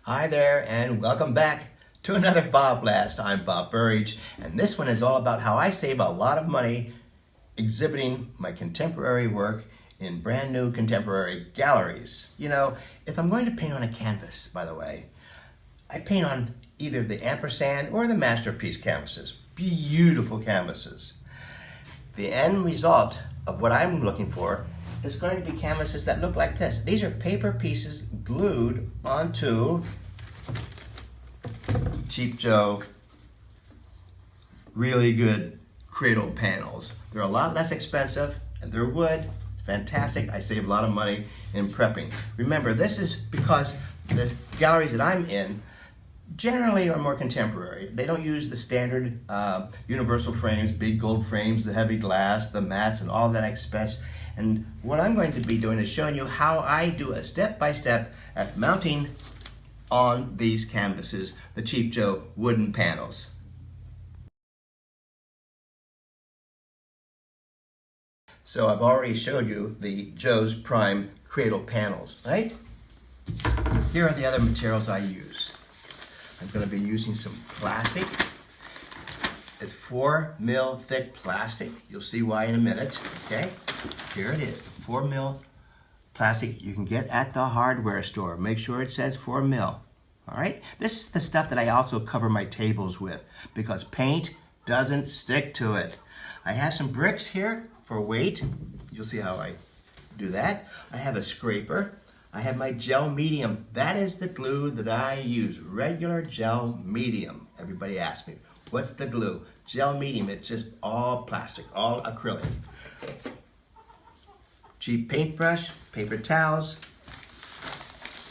Hi there and welcome back to another BobBlast. I'm Bob Burridge and this one is all about how I save a lot of money exhibiting my contemporary work in brand new contemporary galleries. You know, if I'm going to paint on a canvas, by the way, I paint on either the ampersand or the masterpiece canvases. Beautiful canvases. The end result of what I'm looking for is going to be canvases that look like this. These are paper pieces glued onto Cheap Joe, really good cradle panels. They're a lot less expensive and they're wood. Fantastic. I save a lot of money in prepping. Remember, this is because the galleries that I'm in generally are more contemporary. They don't use the standard universal frames, big gold frames, the heavy glass, the mats, and all that expense. And what I'm going to be doing is showing you how I do a step-by-step at mounting on these canvases, the Cheap Joe wooden panels. So I've already showed you the Joe's Prime cradle panels, right? Here are the other materials I use. I'm going to be using some plastic. It's 4 mil thick plastic. You'll see why in a minute, okay? Here it is, the 4 mil plastic you can get at the hardware store. Make sure it says 4 mil, all right? This is the stuff that I also cover my tables with because paint doesn't stick to it. I have some bricks here for weight. You'll see how I do that. I have a scraper. I have my gel medium. That is the glue that I use, regular gel medium. Everybody asks me, what's the glue? Gel medium, it's just all plastic, all acrylic. Cheap paintbrush, paper towels,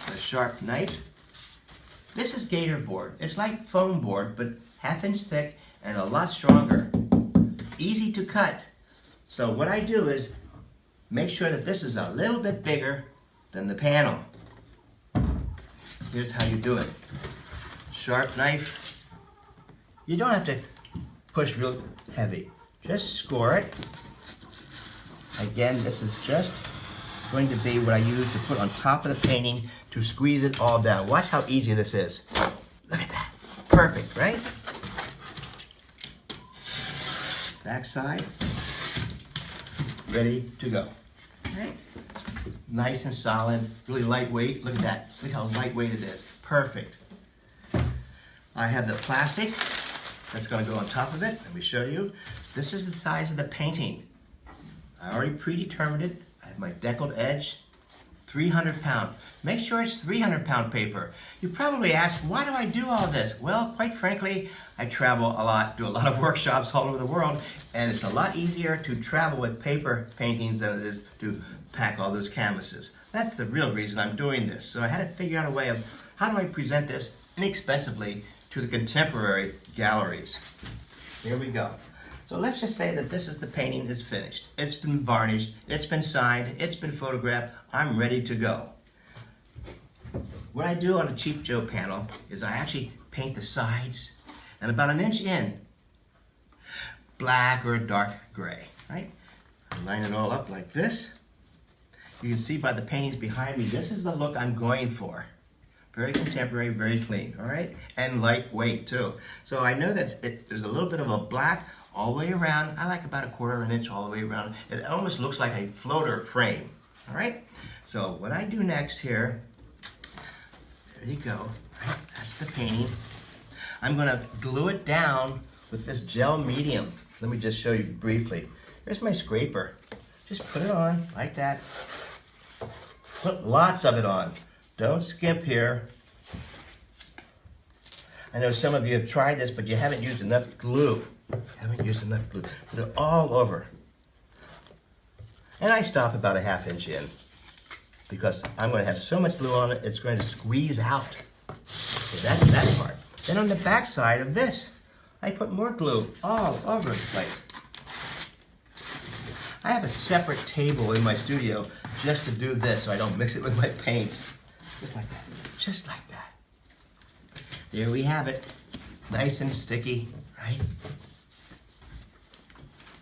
a sharp knife. This is gator board. It's like foam board, but 1/2 inch thick and a lot stronger. Easy to cut. So what I do is make sure that this is a little bit bigger than the panel. Here's how you do it. Sharp knife. You don't have to push real heavy. Just score it. Again, this is just going to be what I use to put on top of the painting to squeeze it all down. Watch how easy this is. Look at that. Perfect, right? Back side. Ready to go. All right. Nice and solid, really lightweight. Look at that. Look how lightweight it is. Perfect. I have the plastic that's going to go on top of it. Let me show you. This is the size of the painting. I already predetermined it. I have my deckled edge, 300 pound. Make sure it's 300 pound paper. You probably ask, why do I do all this? Well, quite frankly, I travel a lot, do a lot of workshops all over the world, and it's a lot easier to travel with paper paintings than it is to pack all those canvases. That's the real reason I'm doing this. So I had to figure out a way of how do I present this inexpensively to the contemporary galleries. Here we go. So let's just say that this is the painting is finished. It's been varnished, it's been signed, it's been photographed. I'm ready to go. What I do on a Cheap Joe panel is I actually paint the sides and about 1 inch in, black or a dark gray, right? I line it all up like this. You can see by the paintings behind me, this is the look I'm going for. Very contemporary, very clean, all right? And lightweight too. So I know that there's a little bit of a black all the way around. I like about 1/4 inch all the way around. It almost looks like a floater frame, all right? So what I do next here, there you go, right? That's the painting. I'm gonna glue it down with this gel medium. Let me just show you briefly. Here's my scraper. Just put it on like that. Put lots of it on. Don't skimp here. I know some of you have tried this, but you haven't used enough glue. Put it all over. And I stop about 1/2 inch in because I'm going to have so much glue on it, it's going to squeeze out. Okay, that's that part. Then on the back side of this, I put more glue all over the place. I have a separate table in my studio just to do this so I don't mix it with my paints. Just like that. Just like that. There we have it. Nice and sticky, right?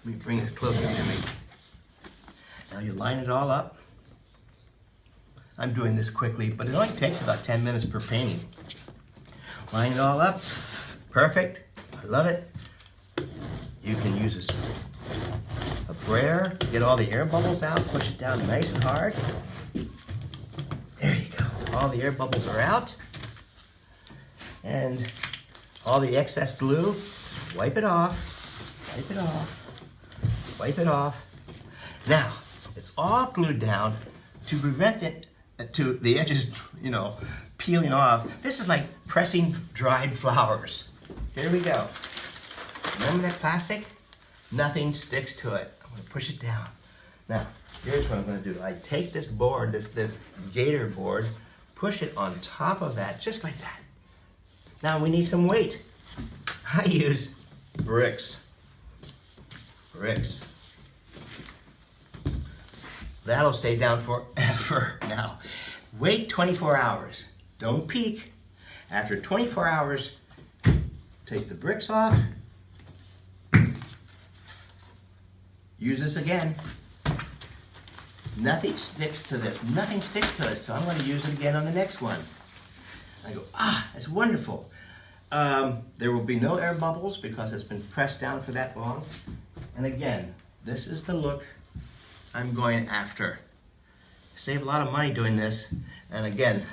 Let me bring it closer to me. Now you line it all up I'm doing this quickly, but it only takes about 10 minutes per painting. Line it all up. Perfect. I love it. You can use a brayer, get all the air bubbles out, push it down nice and hard. There you go. All the air bubbles are out. And all the excess glue, wipe it off, wipe it off, wipe it off. Now, it's all glued down to prevent it, to the edges, you know, peeling off. This is like pressing dried flowers. Here we go. Remember that plastic? Nothing sticks to it. I'm gonna push it down. Now, here's what I'm gonna do. I take this board, this gator board, push it on top of that, just like that. Now we need some weight. I use bricks. Bricks. That'll stay down forever. Now, wait 24 hours. Don't peek. After 24 hours, take the bricks off. Use this again. Nothing sticks to this. Nothing sticks to it, so I'm going to use it again on the next one. I go, that's wonderful. There will be no air bubbles because it's been pressed down for that long. And again, this is the look I'm going after. Save a lot of money doing this. And again,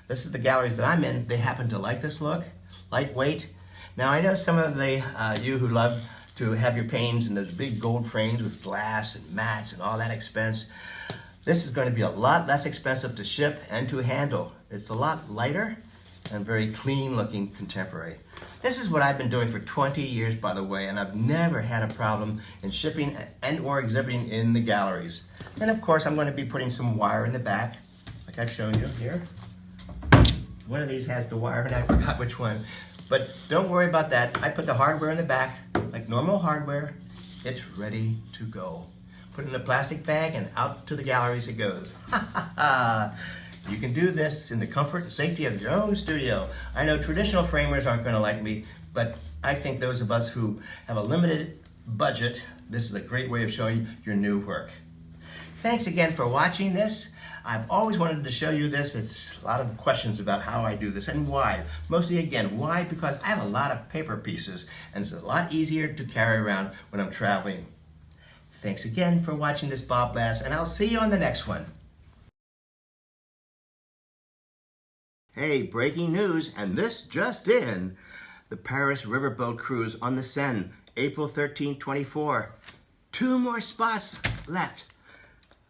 this is the galleries that I'm in. They happen to like this look, lightweight. Now I know some of the you who love to have your paintings in those big gold frames with glass and mats and all that expense. This is going to be a lot less expensive to ship and to handle. It's a lot lighter and very clean looking contemporary. This is what I've been doing for 20 years, by the way, and I've never had a problem in shipping and or exhibiting in the galleries. And of course, I'm going to be putting some wire in the back, like I've shown you here. One of these has the wire, and I forgot which one. But don't worry about that. I put the hardware in the back, like normal hardware. It's ready to go. Put it in a plastic bag, and out to the galleries it goes. You can do this in the comfort and safety of your own studio. I know traditional framers aren't going to like me, but I think those of us who have a limited budget, this is a great way of showing your new work. Thanks again for watching this. I've always wanted to show you this. It's a lot of questions about how I do this and why. Mostly again, why? Because I have a lot of paper pieces and it's a lot easier to carry around when I'm traveling. Thanks again for watching this BobBlast, and I'll see you on the next one. Hey, breaking news, and this just in. The Paris riverboat cruise on the Seine, April 13, 24. 2 more spots left.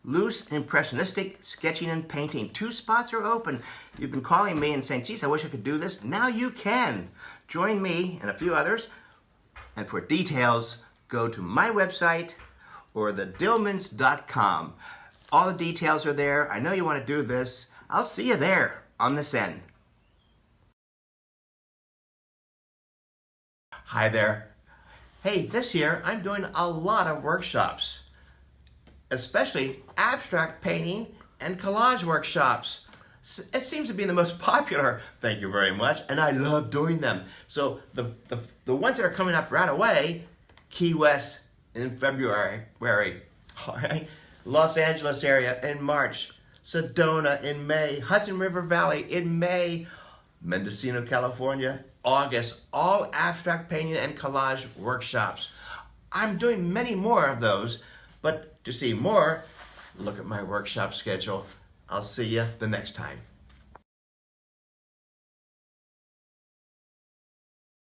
Loose, impressionistic sketching and painting. 2 spots are open. You've been calling me and saying, geez, I wish I could do this. Now you can. Join me and a few others. And for details, go to my website or thedillmans.com. All the details are there. I know you want to do this. I'll see you there on the Seine. Hi there. Hey, this year I'm doing a lot of workshops, especially abstract painting and collage workshops. It seems to be the most popular, thank you very much, and I love doing them. So the ones that are coming up right away, Key West in February, all right? Los Angeles area in March, Sedona in May, Hudson River Valley in May, Mendocino, California, August, all abstract painting and collage workshops. I'm doing many more of those, but to see more, look at my workshop schedule. I'll see you the next time.